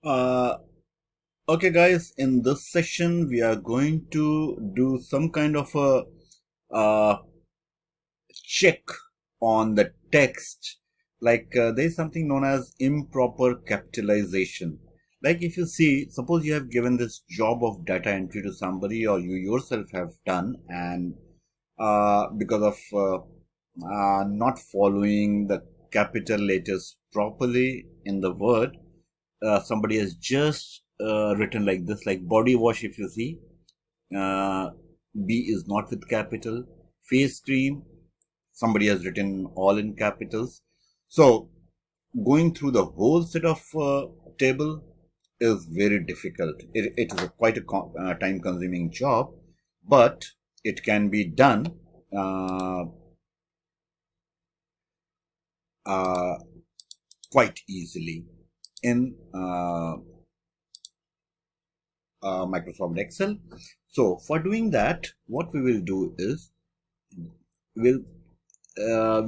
Uh, okay, guys, in this session, we are going to do some kind of a check on the text. There's something known as improper capitalization. Like, if you see, suppose you have given this job of data entry to somebody, or you yourself have done, and because of not following the capital letters properly in the word, somebody has just written like this, like body wash. If you see, uh, B is not with capital. Face cream, somebody has written all in capitals. So going through the whole set of table is very difficult. It is quite a time consuming job, but it can be done uh, uh, quite easily in Microsoft Excel. So for doing that, what we will do is we'll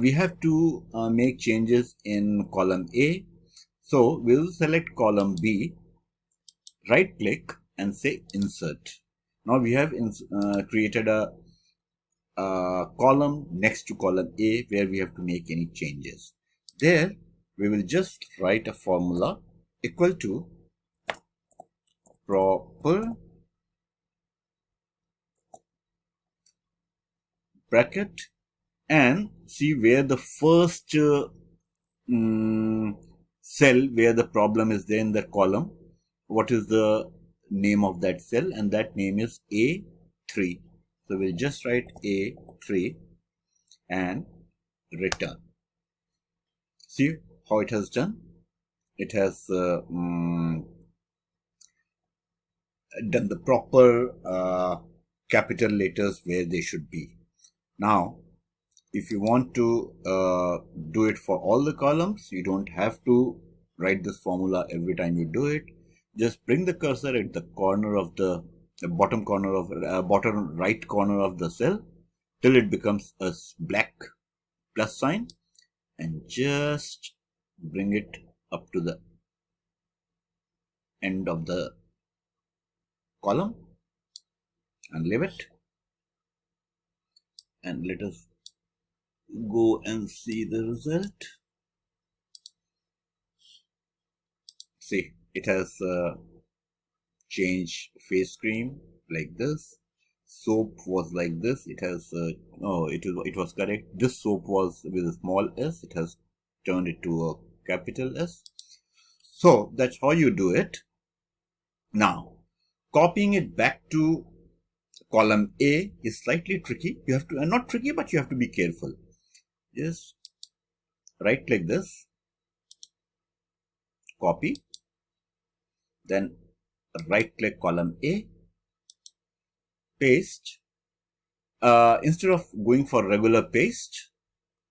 we have to make changes in column A. So we'll select column B, right click and say insert. Now we have created a column next to column A where we have to make any changes. There we will just write a formula equal to proper bracket and see where the first cell where the problem is there in the column. What is the name of that cell? And that name is A3. So we'll just write A3 and return. See how it has done? It has done the proper capital letters where they should be. Now, if you want to do it for all the columns, you don't have to write this formula every time you do it. Just bring the cursor at the corner of the bottom corner of bottom right corner of the cell till it becomes a black plus sign, and just bring it up to the end of the column and leave it, and let us go and see the result. See, it has changed face cream like this. Soap was like this. It has it was correct. This soap was with a small s. It has turned it to a capital S. So that's how you do it. Now, copying it back to column A is slightly tricky. You have to, not tricky, but you have to be careful. Just right click this, copy, then right click column A, paste. Instead of going for regular paste,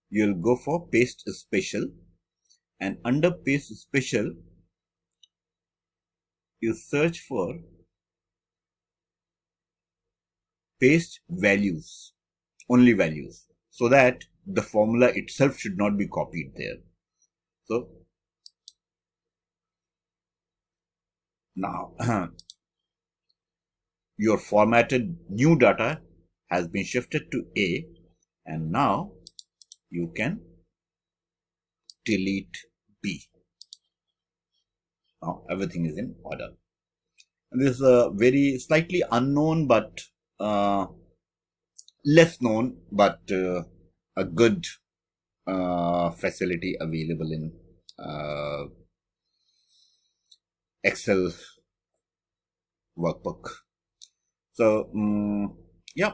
you'll go for paste special, and under paste special, you search for paste values, only values, so that the formula itself should not be copied there. So now your formatted new data has been shifted to A, and now you can delete B. Now everything is in order. And this is a very slightly unknown but less known but a good facility available in Excel workbook. So yeah,